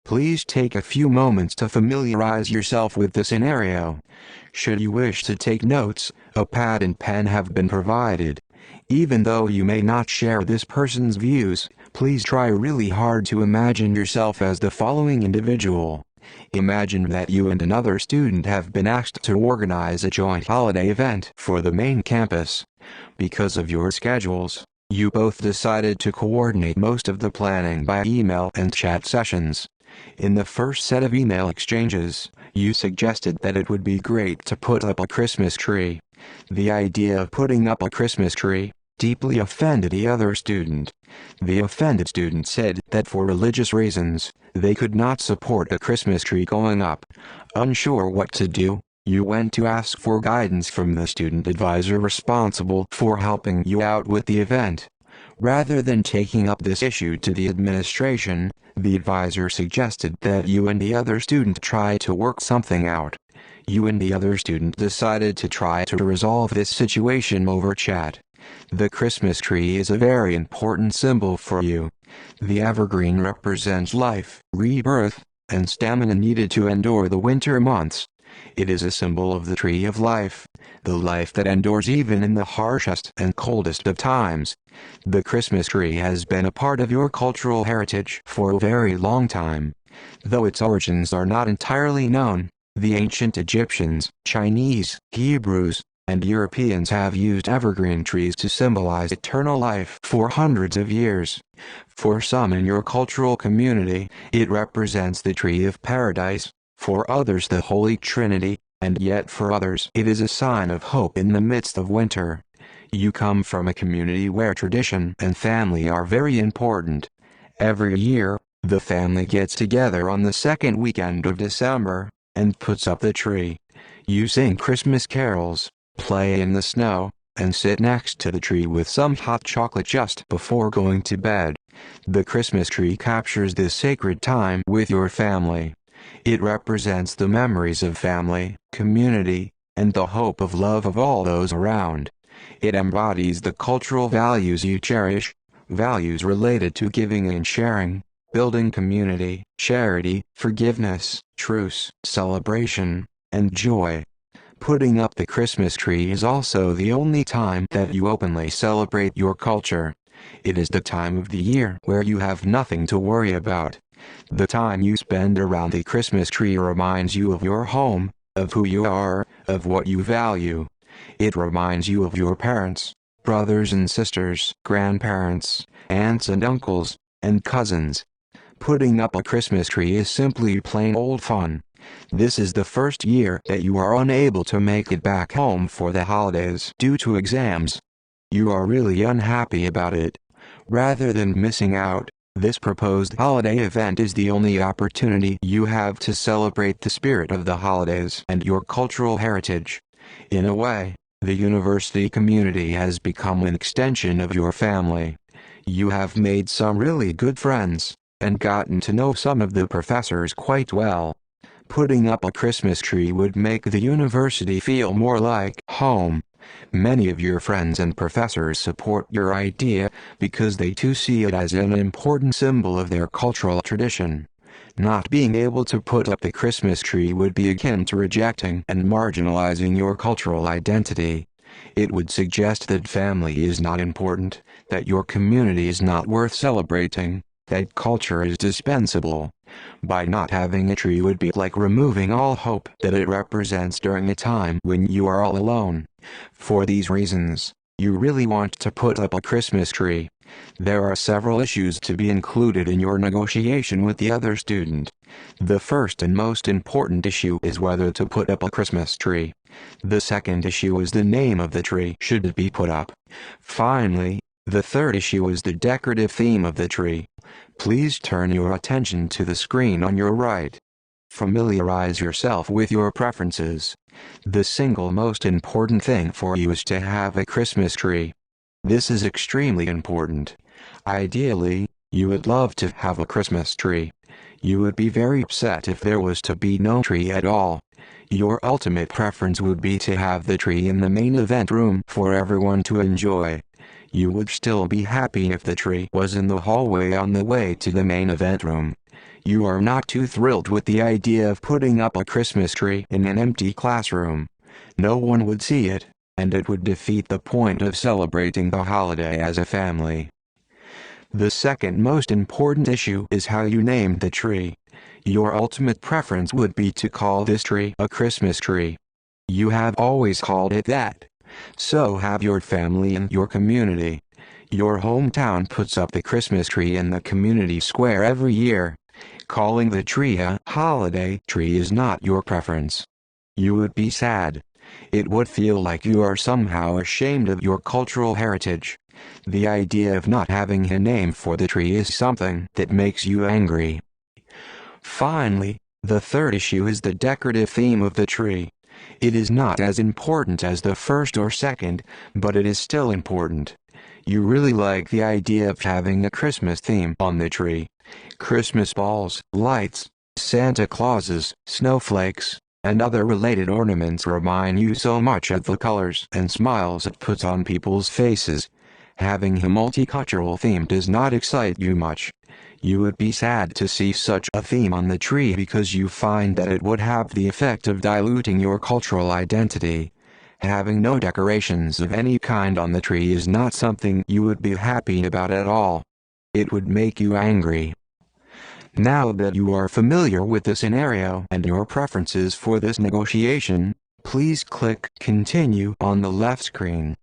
Please take a few moments to familiarize yourself with the scenario. Should you wish to take notes, a pad and pen have been provided. Even though you may not share this person's views, please try really hard to imagine yourself as the following individual. Imagine that you and another student have been asked to organize a joint holiday event for the main campus. Because of your schedules, you both decided to coordinate most of the planning by email and chat sessions. In the first set of email exchanges, you suggested that it would be great to put up a Christmas tree. The idea of putting up a Christmas tree deeply offended the other student. The offended student said that for religious reasons, they could not support a Christmas tree going up. Unsure what to do, you went to ask for guidance from the student advisor responsible for helping you out with the event. Rather than taking up this issue to the administration, the advisor suggested that you and the other student try to work something out. You and the other student decided to try to resolve this situation over chat. The Christmas tree is a very important symbol for you. The evergreen represents life, rebirth, and stamina needed to endure the winter months. It is a symbol of the tree of life, the life that endures even in the harshest and coldest of times. The Christmas tree has been a part of your cultural heritage for a very long time. Though its origins are not entirely known, the ancient Egyptians, Chinese, Hebrews, and Europeans have used evergreen trees to symbolize eternal life for hundreds of years. For some in your cultural community, it represents the tree of paradise, for others the Holy Trinity, and yet for others it is a sign of hope in the midst of winter. You come from a community where tradition and family are very important. Every year, the family gets together on the second weekend of December, and puts up the tree. You sing Christmas carols, play in the snow, and sit next to the tree with some hot chocolate just before going to bed. The Christmas tree captures this sacred time with your family. It represents the memories of family, community, and the hope of love of all those around. It embodies the cultural values you cherish, values related to giving and sharing, building community, charity, forgiveness, truce, celebration, and joy. Putting up the Christmas tree is also the only time that you openly celebrate your culture. It is the time of the year where you have nothing to worry about. The time you spend around the Christmas tree reminds you of your home, of who you are, of what you value. It reminds you of your parents, brothers and sisters, grandparents, aunts and uncles, and cousins. Putting up a Christmas tree is simply plain old fun. This is the first year that you are unable to make it back home for the holidays due to exams. You are really unhappy about it. Rather than missing out, this proposed holiday event is the only opportunity you have to celebrate the spirit of the holidays and your cultural heritage. In a way, the university community has become an extension of your family. You have made some really good friends, and gotten to know some of the professors quite well. Putting up a Christmas tree would make the university feel more like home. Many of your friends and professors support your idea because they too see it as an important symbol of their cultural tradition. Not being able to put up the Christmas tree would be akin to rejecting and marginalizing your cultural identity. It would suggest that family is not important, that your community is not worth celebrating, that culture is dispensable. By not having a tree would be like removing all hope that it represents during a time when you are all alone. For these reasons, you really want to put up a Christmas tree. There are several issues to be included in your negotiation with the other student. The first and most important issue is whether to put up a Christmas tree. The second issue is the name of the tree should it be put up. Finally, the third issue is the decorative theme of the tree. Please turn your attention to the screen on your right. Familiarize yourself with your preferences. The single most important thing for you is to have a Christmas tree. This is extremely important. Ideally, you would love to have a Christmas tree. You would be very upset if there was to be no tree at all. Your ultimate preference would be to have the tree in the main event room for everyone to enjoy. You would still be happy if the tree was in the hallway on the way to the main event room. You are not too thrilled with the idea of putting up a Christmas tree in an empty classroom. No one would see it, and it would defeat the point of celebrating the holiday as a family. The second most important issue is how you name the tree. Your ultimate preference would be to call this tree a Christmas tree. You have always called it that. So have your family and your community. Your hometown puts up the Christmas tree in the community square every year. Calling the tree a holiday tree is not your preference. You would be sad. It would feel like you are somehow ashamed of your cultural heritage. The idea of not having a name for the tree is something that makes you angry. Finally, the third issue is the decorative theme of the tree. It is not as important as the first or second, but it is still important. You really like the idea of having a Christmas theme on the tree. Christmas balls, lights, Santa Clauses, snowflakes, and other related ornaments remind you so much of the colors and smiles it puts on people's faces. Having a multicultural theme does not excite you much. You would be sad to see such a theme on the tree because you find that it would have the effect of diluting your cultural identity. Having no decorations of any kind on the tree is not something you would be happy about at all. It would make you angry. Now that you are familiar with the scenario and your preferences for this negotiation, please click Continue on the left screen.